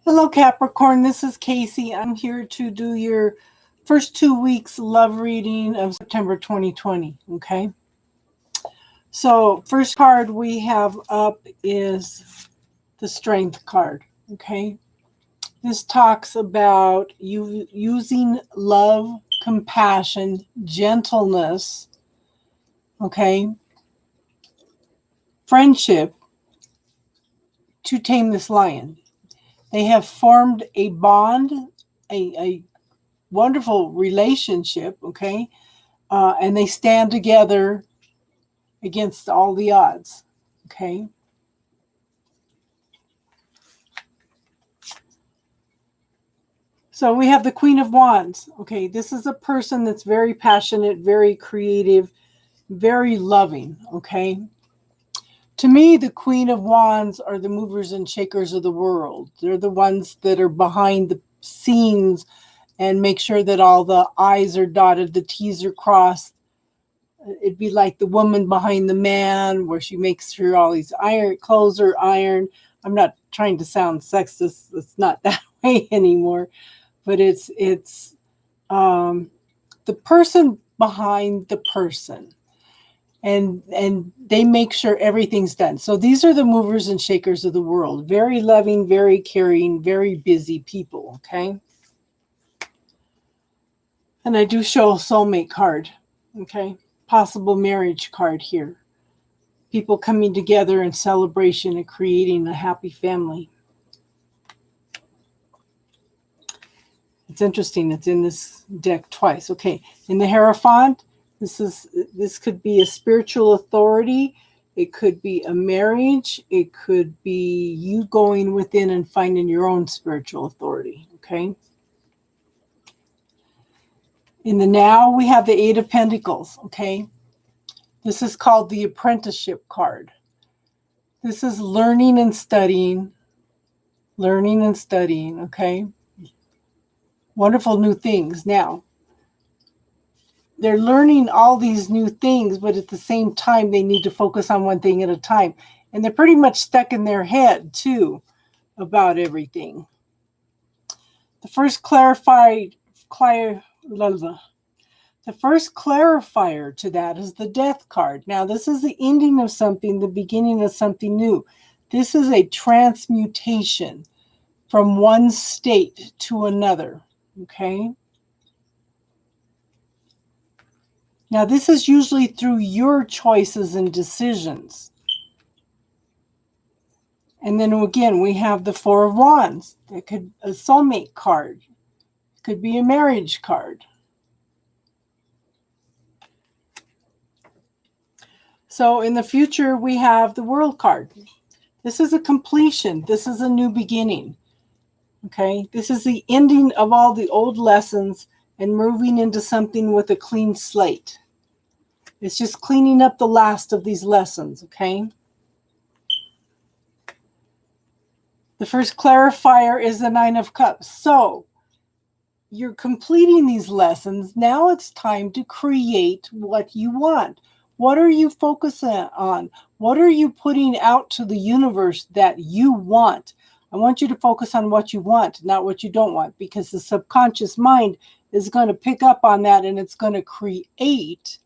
Hello, Capricorn. This is Casey. I'm here to do your first 2 weeks love reading of September 2020. Okay. So, first card we have up is the Strength card. Okay. This talks about you using love, compassion, gentleness, okay, friendship to tame this lion. They have formed a bond, a wonderful relationship, okay? And they stand together against all the odds, okay? So we have the Queen of Wands, okay? This is a person that's very passionate, very creative, very loving, okay? To me, the Queen of Wands are the movers and shakers of the world. They're the ones that are behind the scenes and make sure that all the I's are dotted, the T's are crossed. It'd be like the woman behind the man, where she makes sure all these clothes are ironed. I'm not trying to sound sexist. It's not that way anymore. But it's the person behind the person. And they make sure everything's done. So these are the movers and shakers of the world. Very loving, very caring, very busy people, okay? And I do show a soulmate card, okay? Possible marriage card here. People coming together in celebration and creating a happy family. It's interesting. It's in this deck twice. Okay, in the Hierophant, this could be a spiritual authority. It could be a marriage. It could be you going within and finding your own spiritual authority, okay? In the Now, we have the Eight of Pentacles, okay? This is called the apprenticeship card. This is learning and studying, okay? Wonderful new things. Now, they're learning all these new things, but at the same time, they need to focus on one thing at a time. And they're pretty much stuck in their head, too, about everything. The first clarifier to that is the Death card. Now, this is the ending of something, the beginning of something new. This is a transmutation from one state to another, okay? Now, this is usually through your choices and decisions. And then again, we have the Four of Wands. It could be a soulmate card. It could be a marriage card. So in the future, we have the World card. This is a completion. This is a new beginning. Okay? This is the ending of all the old lessons and moving into something with a clean slate. It's just cleaning up the last of these lessons, okay? The first clarifier is the Nine of Cups. So, you're completing these lessons. Now it's time to create what you want. What are you focusing on? What are you putting out to the universe that you want? I want you to focus on what you want, not what you don't want, because the subconscious mind is going to pick up on that and it's going to create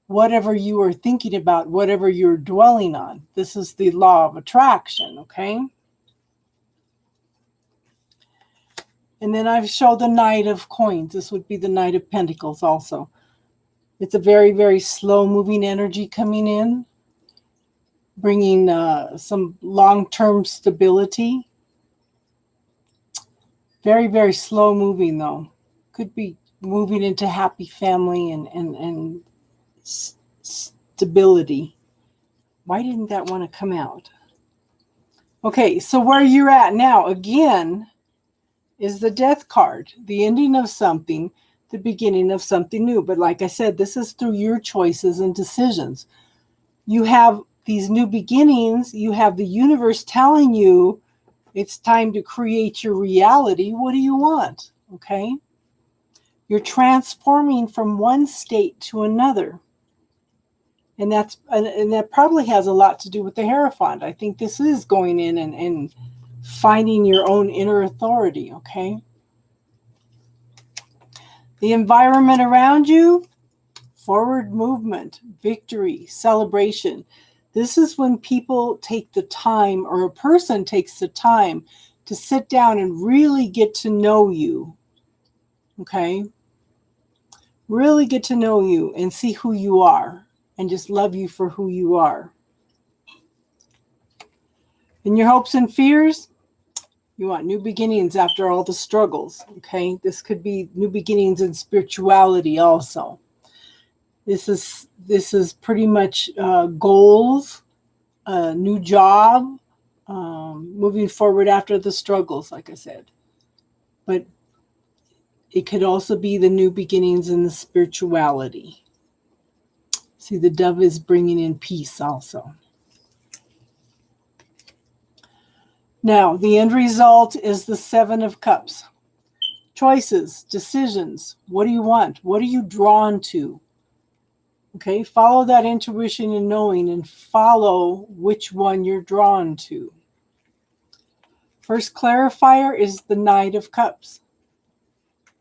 whatever you are thinking about, whatever you're dwelling on. This is the law of attraction, okay? And then I've shown the Knight of Coins. This would be the Knight of Pentacles also. It's a very, very slow-moving energy coming in, bringing some long-term stability. Very, very slow-moving, though. Could be moving into happy family and stability. Why didn't that want to come out? Okay, so where you're at now, again, is the Death card, the ending of something, the beginning of something new. But like I said, this is through your choices and decisions. You have these new beginnings. You have the universe telling you it's time to create your reality. What do you want? Okay? You're transforming from one state to another. And that probably has a lot to do with the Hierophant. I think this is going in and finding your own inner authority, okay? The environment around you, forward movement, victory, celebration. This is when people take the time, or a person takes the time to sit down and really get to know you, okay? Really get to know you and see who you are and just love you for who you are. In your hopes and fears, you want new beginnings after all the struggles, okay? This could be new beginnings in spirituality also. This is pretty much goals, a new job, moving forward after the struggles, like I said. But it could also be the new beginnings in the spirituality. See, the dove is bringing in peace also. Now, the end result is the Seven of Cups. Choices, decisions. What do you want? What are you drawn to? Okay, follow that intuition and knowing and follow which one you're drawn to. First clarifier is the Knight of Cups.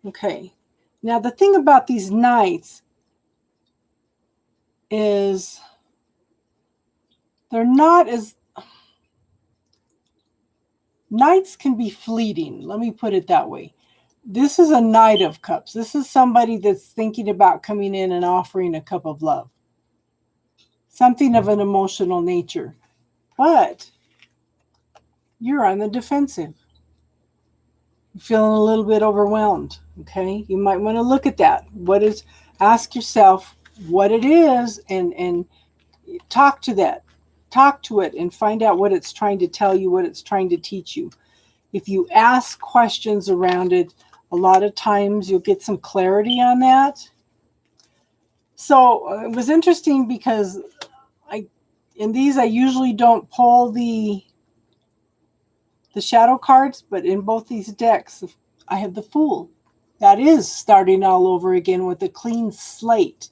Okay, now the thing about these knights is they're not as... Knights can be fleeting. Let me put it that way. This is a Knight of Cups. This is somebody that's thinking about coming in and offering a cup of love. Something of an emotional nature. But you're on the defensive. You're feeling a little bit overwhelmed. Okay? You might want to look at that. Ask yourself what it is and talk to that. Talk to it and find out what it's trying to tell you, what it's trying to teach you. If you ask questions around it, a lot of times you'll get some clarity on that. So it was interesting because in these I usually don't pull the shadow cards, but in both these decks I have the Fool. That is starting all over again with a clean slate.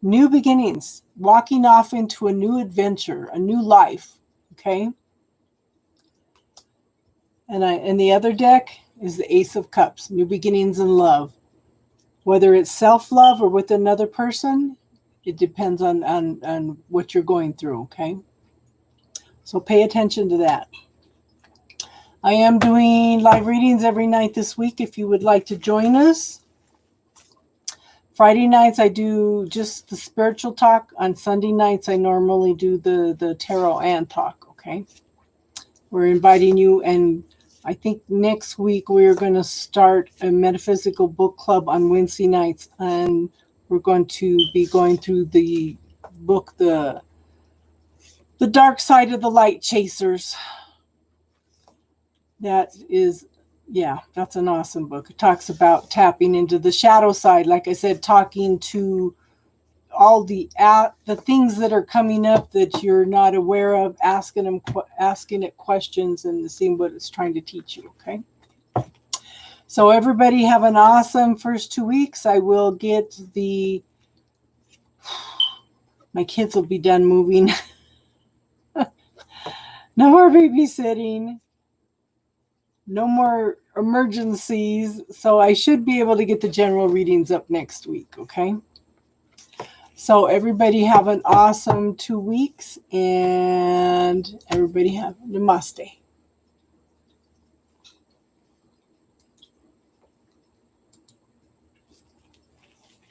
New beginnings, walking off into a new adventure, a new life, okay? And the other deck is the Ace of Cups, new beginnings in love. Whether it's self-love or with another person, it depends on what you're going through, okay? So pay attention to that. I am doing live readings every night this week if you would like to join us. Friday nights, I do just the spiritual talk. On Sunday nights, I normally do the tarot and talk, okay? We're inviting you, and I think next week we're going to start a metaphysical book club on Wednesday nights, and we're going to be going through the book, The Dark Side of the Light Chasers. That is... yeah, that's an awesome book. It talks about tapping into the shadow side. Like I said, talking to all the things that are coming up that you're not aware of, asking it questions and seeing what it's trying to teach you, okay? So everybody have an awesome first 2 weeks. I will get my kids will be done moving. No more babysitting. No more emergencies. So I should be able to get the general readings up next week, okay? So everybody have an awesome 2 weeks, and everybody have namaste.